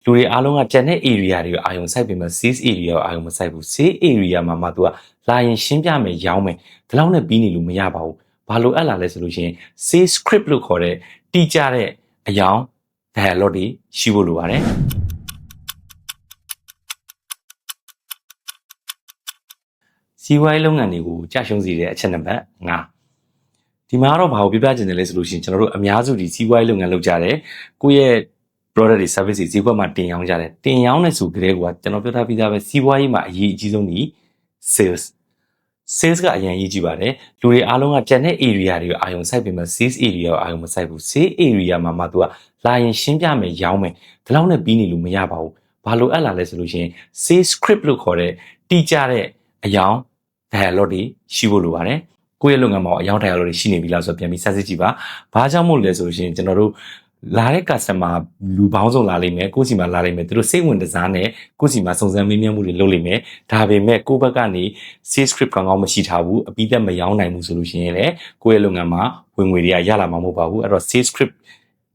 လူတွေအားလုံးကကျန်တဲ့ area တွေကိုအာရုံစိုက်ပေမဲ့ sales area ကိုအာရုံမစိုက်ဘူး sales area မှာမှသူကလာရင်ရှင်းပြမယ်ရောင်းမယ်ဒီလောက်နဲ့ပြီးနေလို့မရပါဘူးဘာလို့အပ်လာလဲဆိုလို့ရှိရင် sales script လို့ခေါ်တဲ့တိကျတဲ့အယောင် dialogue တွေရှိဖို့လိုပါတယ်စီးပွားရေးလုပ်ငန်းတွေကိုကြာရှုံးစေတဲ့အချက်နံပါတ်5ဒီမှာတော့ဘာကိုပြပြချင်တယ်လဲဆိုလို့ရှိရင်ကျွန်တော်တို့အများစုဒီစီးပွားရေးလုပ်ငန်းလုပ်ကြတယ်ကိုယ့်ရဲ့ product တွေ service တွေဈေးကွက်မှာတင်ရောင်းကြတယ်တင်ရောင်းနေဆိုကြတဲ့ကွာကျွန်တော်ပြောထားပြီးသားပဲစီးပွားရေးမှာအရေးအကြီးဆုံးဒီ sales ကအရင်ရေးကြည့်ပါတယ်လူတွေအားလုံးကကျန်တဲ့ area တွေကိုအာရုံစိုက်ပေမဲ့ sales area ကိုအာရုံမစိုက်ဘူး sales area မှာမှသူကလာရင်ရှင်းပြမယ်ရောင်းမယ်ဒီလောက်နဲ့ပြီးနေလို့မရပါဘူးဘာလို့အပ်လာလဲဆိုလို့ရှိရင် sales script လို့ခေါ်တဲ့တိကျတဲ့အယောင် dialogue တွေရှိဖို့လိုပါတယ်ကိုယ့်ရဲ့လုပ်ငန်းမှာအယောင် dialogue တွေရှိနေပြီလားဆိုတော့ပြန်ပြီးဆက်စစ်ကြည့်ပါဘာကြောင့်မို့လဲဆိုလို့ရှိရင်ကျွန်တော်တို့လာတဲ့ customer လူပေါင်းစုံလာလိမ့်မယ်ကိုယ့်စီမှာလာလိမ့်မယ်သူတို့စိတ်ဝင်စားနဲ့ကိုယ့်စီမှာစုံစမ်းမေးမြန်းမှုတွေလုပ်လိမ့်မယ်ဒါပေမဲ့ကိုယ့်ဘက်ကနေ sales script ကောင်းကောင်းမရှိထားဘူးအပြီးသက်မရောင်းနိုင်ဘူးဆိုလို့ရှိရင်လည်းကိုယ့်ရဲ့လုပ်ငန်းမှာဝင်ငွေတွေကရလာမှာမဟုတ်ပါဘူးအဲ့တော့ sales script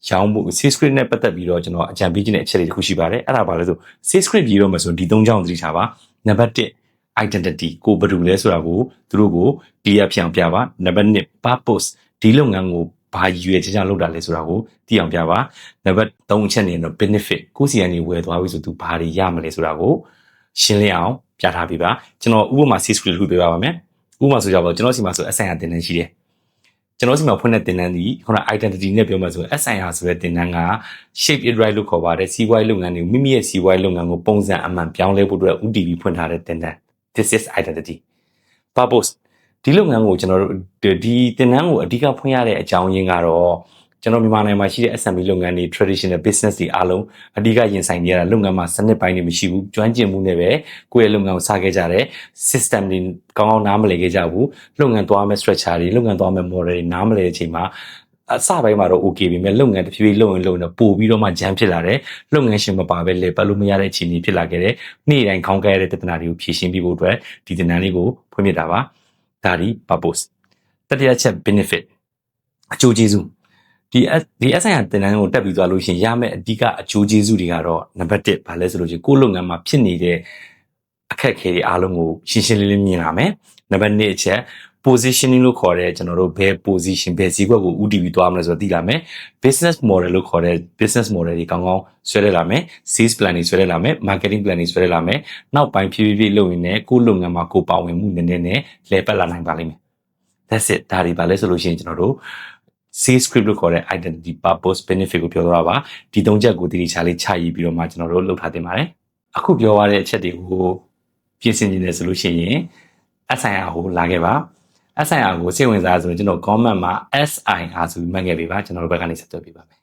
ရောင်းဖို့ sales script နဲ့ပတ်သက်ပြီးတော့ကျွန်တော်အကြံပေးခြင်းတဲ့အချက်တွေတခုရှိပါတယ်အဲ့ဒါပါလဲဆို sales script ရေးတော့မှဆိုဒီ၃ကြောင်းသတိထားပါနံပါတ်1 identity ကိုဘယ်သူလဲဆိုတာကိုသူတို့ကို clear ဖြစ်အောင်ပြပါနံပါတ်2 purpose ဒီလုပ်ငန်းကိုဘာရည်ရွယ်ချက်ကြောင့်လုပ်တာလဲဆိုတာကိုသိအောင်ပြပါနံပါတ်3အချက်နေတော့ benefit ကိုစီကနေဝယ်သွားပြီဆိုသူဘာတွေရမလဲဆိုတာကိုရှင်းလင်းအောင်ပြထားပေးပါကျွန်တော်ဥပမာ sales script တစ်ခုပြပါမယ်ဥပမာဆိုကြပါတော့ကျွန်တော်စီမှာဆို SIR တင်တန်းရှိတယ်ကျွန်တော်စီမှာဖွင့်တဲ့တင်တန်းဒီခုန identity နဲ့ပြောမှဆို SIR ဆိုတဲ့တင်တန်းက shape it right လို့ခေါ်ပါတယ်စီးပွားရေးလုပ်ငန်းတွေမိမိရဲ့စီးပွားရေးလုပ်ငန်းကိုပုံစံအမှန်ပြောင်းလဲဖို့အတွက် UTV ဖွင့်ထားတဲ့တင်တန်း this is identity purpose ဒီလုပ်ငန်းကိုကျွန်တော်တို့ဒီတင်နန်းကိုအဓိကဖွင့်ရတဲ့အကြောင်းရင်းကတော့ကျွန်တော်မြန်မာနိုင်ငံမှာရှိတဲ့ SME လုပ်ငန်းတွေ traditional business တွေအားလုံးအဓိကရင်ဆိုင်နေရတာလုပ်ငန်းမှာစနစ်ပိုင်းတွေမရှိဘူးကျွမ်းကျင်မှုနဲ့ပဲကိုယ့်ရဲ့လုပ်ငန်းကိုစခဲ့ကြတယ် system တွေကောင်းကောင်းနားမလည်ခဲ့ကြဘူးလုပ်ငန်းသွားမဲ့ structure တွေလုပ်ငန်းသွားမဲ့ model တွေနားမလည်တဲ့အချိန်မှာအစပိုင်းမှာတော့ okay ပဲလုပ်ငန်းတစ်ဖြည်းဖြည်းလုပ်ရင်တော့ပို့ပြီးတော့မှဂျမ်းဖြစ်လာတယ်လုပ်ငန်းရှင်မပါပဲလေပတ်လို့မရတဲ့အခြေအနေဖြစ်လာခဲ့တယ်နေ့တိုင်းခေါင်းကဲရတဲ့ပြဿနာတွေကိုဖြေရှင်းပြီးဖို့အတွက်ဒီတင်နန်းလေးကိုဖွင့်ပြတာပါဒါဒီ purpose တတိယချက် benefit အကျိုးကျေးဇူးဒီ SIR တင်နန်းကိုတက်ပြီးသွားလို့ရှိရင်ရမယ့်အဓိကအကျိုးကျေးဇူးတွေကတော့နံပါတ်1ဘာလဲဆိုလို့ရှိရင်ကိုယ့်လုပ်ငန်းမှာဖြစ်နေတဲ့အခက်အခဲတွေအားလုံးကိုရှင်းရှင်းလင်းလင်းမြင်လာမယ်နံပါတ်2အချက် positioning လို့ခေါ်တဲ့ကျွန်တော်တို့ဘယ် position ဘယ်ဈေးကွက်ကို UTV သွားမလဲဆိုတော့သိလာမယ် business model လို့ခေါ်တဲ့ business model တွေကောင်းကောင်းဆွဲလဲလာမယ် sales plan တွေဆွဲလဲလာမယ် marketing plan တွေဆွဲလဲလာမယ်နောက်ပိုင်းဖြည်းဖြည်းလုပ်ရင်လည်းကိုယ့်လုပ်ငန်းမှာကိုယ်ပါဝင်မှုနည်းနည်းနဲ့လဲပတ်လာနိုင်ပါလိမ့်မယ် that's it ဒါတွေပါလဲဆိုလို့ရှိရင်ကျွန်တော်တို့ sales script လို့ခေါ်တဲ့ identity purpose benefit ကိုပြောတော့တာပါဒီ၃ချက်ကိုတတိချလေးချရေးပြီးတော့မှကျွန်တော်တို့လုပ်ထားတင်ပါတယ်အခုပြောရတဲ့အချက်တွေကိုပြင်ဆင်နေတယ်ဆိုလို့ရှိရင် SIR ကိုလာခဲ့ပါ SIR ကိုစိတ်ဝင်စားဆိုရင်ကျွန်တော် comment မှာ SIR ဆိုပြီးမှတ်ခဲ့ပေးပါကျွန်တော်တို့ဘက်ကနေဆက်သွယ်ပေးပါမယ်